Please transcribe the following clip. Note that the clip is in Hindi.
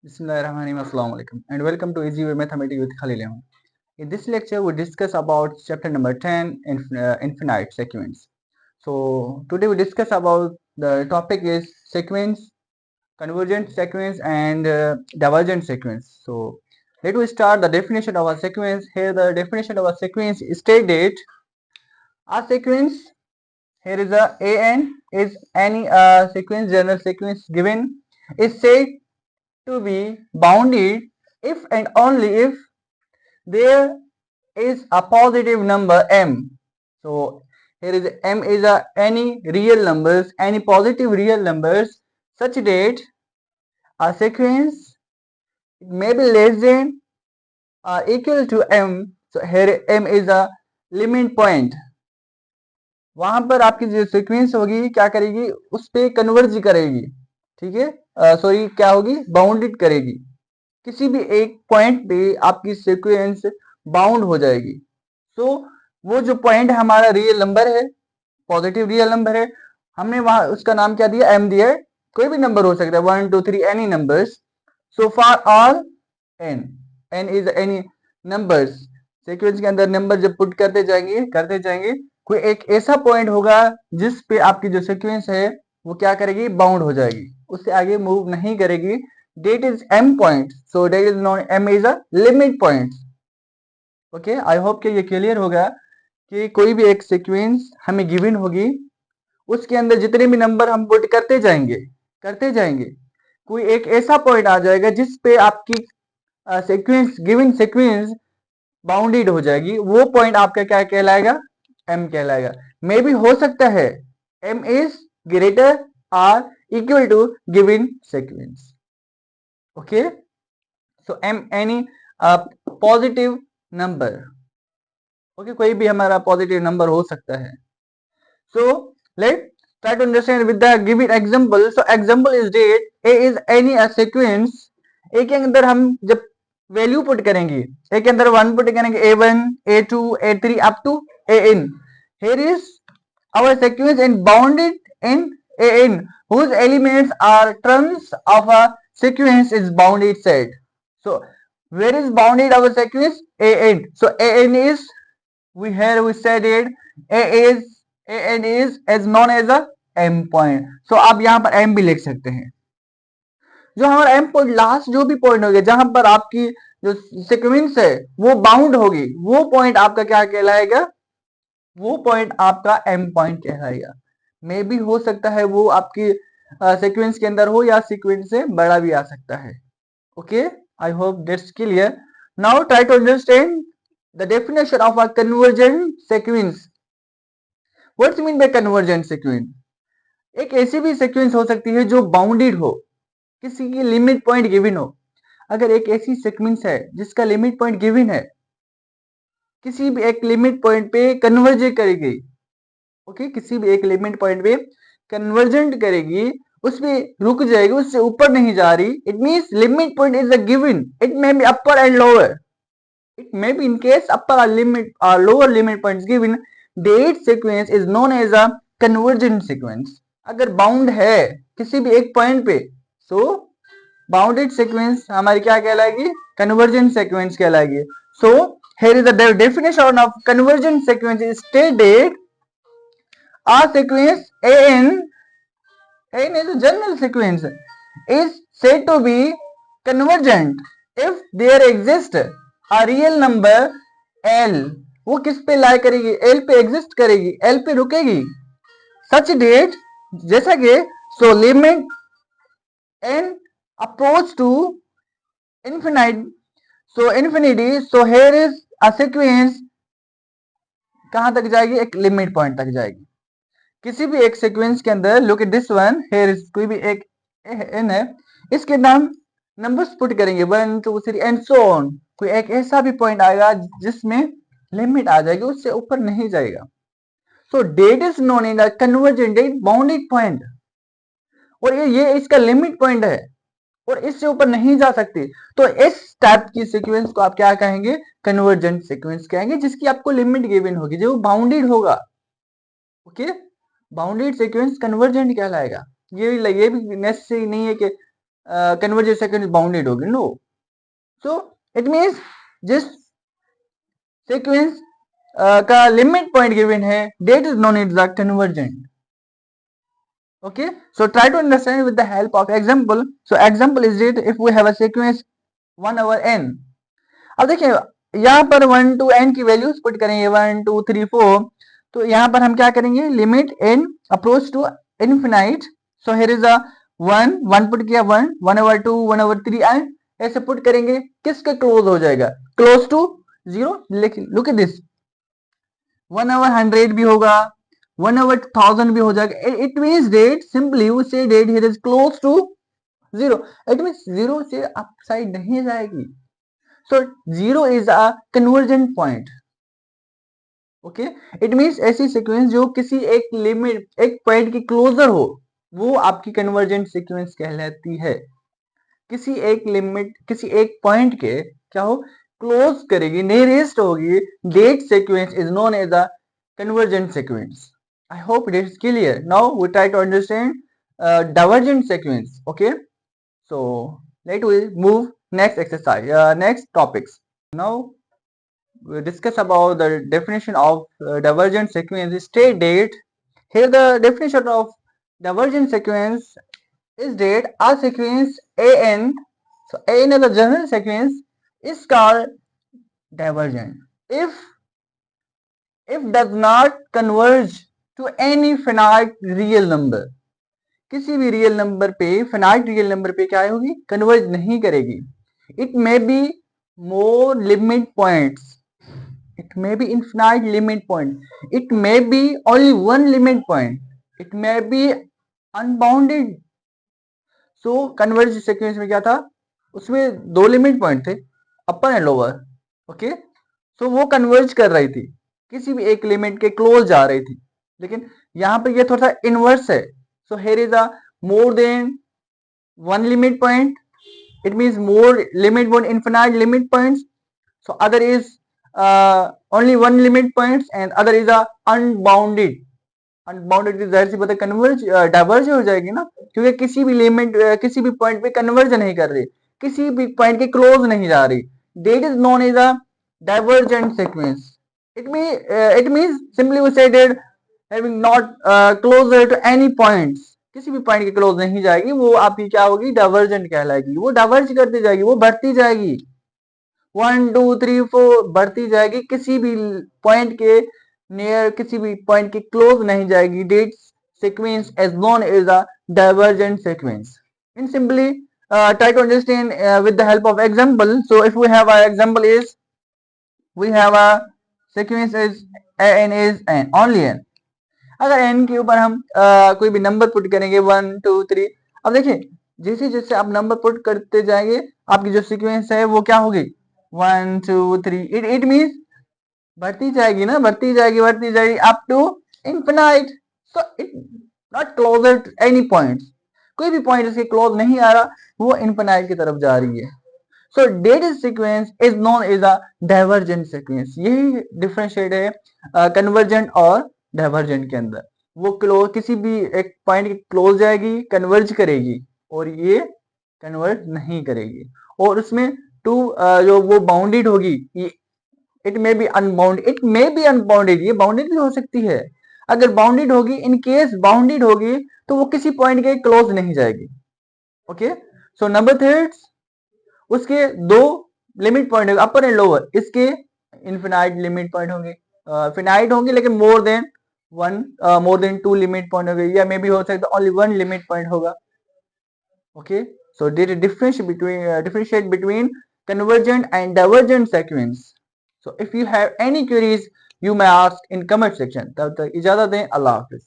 Bismillahirrahmanirrahim. Assalamu alaikum and welcome to Easy Way Mathematics with Khalil Ahmed. In this lecture, we discuss about chapter number 10, infinite sequence. So today we discuss about the topic is sequence, convergent sequence and divergent sequence. So let us start the definition of a sequence. Here the definition of a sequence is stated: a sequence, here is a an is any sequence, general sequence given, is said to be bounded if and only if there is a positive number m. So here is m is any real numbers, any positive real numbers, such that a sequence may be less than or equal to m. So here m is a limit point. वहां पर आपकी जो सीक्वेंस होगी क्या करेगी, उस पे कन्वर्ज करेगी, ठीक है, सॉरी क्या होगी, बाउंडेड करेगी. किसी भी एक पॉइंट पे आपकी सीक्वेंस बाउंड हो जाएगी. सो वो जो पॉइंट है हमारा रियल नंबर है, पॉजिटिव रियल नंबर है, हमने वहां उसका नाम क्या दिया, एम दिया है. कोई भी नंबर हो सकता है, 1 2 3 any numbers. So for all n is any numbers. Sequence के अंदर नंबर जब पुट करते जाएंगे कोई एक ऐसा पॉइंट होगा जिस पे आपकी जो सीक्वेंस है वो क्या करेगी, बाउंड हो जाएगी, उससे आगे मूव नहीं करेगी. That is m point. So that is known, m is a limit point. Okay, I hope कि ये क्लियर होगा कि कोई भी एक सीक्वेंस हमें गिवन होगी, उसके अंदर जितने भी नंबर हम पुट करते जाएंगे कोई एक ऐसा पॉइंट आ जाएगा जिस पे आपकी सीक्वेंस, गिवन सीक्वेंस बाउंडेड हो जाएगी. वो पॉइंट आपका क्या कहलाएगा, m कहलाएगा. मे भी हो सकता है m इज ग्रेटर और equal to given sequence. Okay, so m any positive number. Okay, कोई भी हमारा पॉजिटिव नंबर हो सकता है. So let's try to understand with the given example. So example is that a is any a sequence. a के अंदर हम जब वैल्यू पुट करेंगे, a के अंदर 1 पुट करेंगे, a1 a2 a3 up to an. Here is our sequence and bounded in an whose elements are terms of a sequence is bounded set. So where is bounded our sequence, an. So an is, we said it, an is as known as a m point. So आप यहाँ पर m भी लिख सकते हैं. जो हमारा m पॉइंट लास्ट जो भी पॉइंट होगा जहां पर आपकी जो सीक्वेंस है वो बाउंड होगी, वो पॉइंट आपका क्या कहलाएगा, वो पॉइंट आपका m पॉइंट कहलाएगा. मे भी हो सकता है वो आपकी सीक्वेंस के अंदर हो या सीक्वेंस से बड़ा भी आ सकता है. Okay, I hope that's clear. Now try to understand the definition of a convergent sequence. What's mean by convergent sequence? एक ऐसी भी सीक्वेंस हो सकती है जो बाउंडेड हो, किसी की लिमिट पॉइंट गिवन हो. अगर एक ऐसी सीक्वेंस है जिसका लिमिट पॉइंट गिवन है, किसी भी एक लिमिट पॉइंट पे कन्वर्ज करेगी, ओके, किसी भी एक लिमिट पॉइंट पे कन्वर्जेंट करेगी, उसमें रुक जाएगी, उससे ऊपर नहीं जा रही. It means limit point is a given. It may be upper and lower. It may be in case upper limit और lower limit points given, that sequence is known as a convergent sequence. अगर बाउंड है किसी भी एक पॉइंट पे, सो बाउंडेड सीक्वेंस हमारी क्या कहलाएगी, कन्वर्जेंट सीक्वेंस कहलाएगी. सो here is the definition of convergent sequence is stated: a sequence an is a general sequence, is said to be convergent if there exists a real number l. वो किस पे लाई करेगी, l पे एग्जिस्ट करेगी, l पे रुकेगी. such that, जैसा कि so limit n approach to infinite, so infinity, so here is a sequence कहां तक जाएगी, एक लिमिट पॉइंट तक जाएगी. किसी भी एक सीक्वेंस के अंदर, look at this one, here is कोई भी एक n है, इसके नाम नंबर्स पुट करेंगे 1 2 3 एंड सो ऑन. कोई एक ऐसा भी पॉइंट आएगा जिसमें लिमिट आ जाएगी, उससे ऊपर नहीं जाएगा. So that is known in a convergent bounded point. और ये इसका लिमिट पॉइंट है और इससे ऊपर नहीं जा सकती. तो इस टाइप की सीक्वेंस को आप क्या कहेंगे, कन्वर्जेंट सीक्वेंस कहेंगे, जिसकी आपको लिमिट गिवन होगी, जो बाउंडेड होगा. ओके, बाउंडेड सीक्वेंस कन्वर्जेंट कहलाएगा. ये भी नेसेसरी नहीं है कि convergent sequence bounded होगी, no. So it means जिस sequence का limit point given है, that is known as the convergent. Okay, so try to understand with the help of example. So example is it if we have a sequence 1 over n. अब देखिए यहाँ पर 1 to n की वैल्यूज पुट करेंगे 1 2 3 4, तो यहाँ पर हम क्या करेंगे limit n approach to infinite. So here is a 1 put किया 1 over 2 1 over 3 एंड ऐसे पुट करेंगे किसके क्लोज हो जाएगा, close to 0. Look at this 1 over 100 भी होगा 1 over 1000 भी हो जाएगा. It means that simply we say that here is close to 0. It means 0 से अपसाइड नहीं जाएगी. So 0 is a convergent point. Okay, it means ऐसी सीक्वेंस जो किसी एक लिमिट एक पॉइंट की क्लोजर हो वो आपकी कन्वर्जेंट सीक्वेंस कहलाती है. किसी एक लिमिट किसी एक पॉइंट के क्या हो क्लोज करेगी नियरेस्ट होगी that sequence is known as a convergent sequence. I hope it is clear. Now we try to understand divergent sequence. Okay, so let we move next exercise, next topics. Now we discuss about the definition of divergent sequence. State date. Here the definition of divergent sequence is that a sequence an, so an is a general sequence, is called divergent if does not converge to any finite real number. किसी भी रियल नंबर पे फिनाइट रियल नंबर पे क्या होगी कन्वर्ज नहीं करेगी. It may be more limit points, it may B infinite limit point, it may B only one limit point, it may B unbounded. So converge sequence में क्या था उसमें दो लिमिट पॉइंट थे अपर एंड लोअर. ओके, सो वो कन्वर्ज कर रही थी किसी भी एक लिमिट के क्लोज जा रही थी. लेकिन यहाँ पर ये थोड़ा सा इनवर्स है. So here is a more than one limit point. It means more limit one infinite limit points. So other is only one limit points and other is a unbounded. Unbounded की जाहिर सी बात है कन्वर्ज डाइवर्ज हो जाएगी ना क्योंकि किसी भी लिमिट किसी भी पॉइंट पे कन्वर्ज नहीं कर रही किसी भी पॉइंट के क्लोज नहीं जा रही. That is known as a divergent sequence. It means simply we say that having not closer to any points, किसी भी पॉइंट के क्लोज नहीं जाएगी वो आपकी क्या होगी डाइवर्जेंट कहलाएगी. वो डाइवर्ज करती जाएगी वो बढ़ती जाएगी 1 2 3 4 बढ़ती जाएगी किसी भी पॉइंट के नियर किसी भी पॉइंट के क्लोज नहीं जाएगी. That sequence is known as a divergent sequence. In simply try to understand with the help of example. So if we have an example is we have a sequence is n is n only n. अगर n के ऊपर हम कोई भी नंबर पुट करेंगे 1 2 3. अब देखिए जैसे जैसे आप नंबर पुट करते जाएंगे आपकी जो सीक्वेंस है वो क्या होगी 1 2 3. इट मींस बढ़ती जाएगी ना बढ़ती जाएगी up to infinite. So it not closer to any point. कोई भी पॉइंट इसके क्लोज नहीं आ रहा वो इनफिनाइट की तरफ जा रही है. So that sequence is known as a divergent sequence. यही डिफरेंशिएट है कन्वर्जेंट और डाइवर्जेंट के अंदर. वो क्लोज किसी भी एक पॉइंट के क्लोज जाएगी कन्वर्ज करेगी और ये कन्वर्ज नहीं करेगी. और उसमें टू जो वो बाउंडेड होगी इट मे बी अनबाउंडेड. ये बाउंडेड भी हो सकती है. अगर बाउंडेड होगी इन केस बाउंडेड होगी तो वो किसी पॉइंट के क्लोज नहीं जाएगी. ओके, सो नंबर थर्ड उसके दो लिमिट पॉइंट होंगे अपर एंड लोअर. इसके इनफिनाइट लिमिट पॉइंट होंगे फिनाइट होंगे लेकिन more than two limit point होंगे या मे बी हो सकता ओनली वन लिमिट पॉइंट होगा. Okay, so there is differentiate between convergent and divergent sequence. So if you have any queries you may ask in comment section. तब तक इजाजत दें. अल्लाह हाफिज.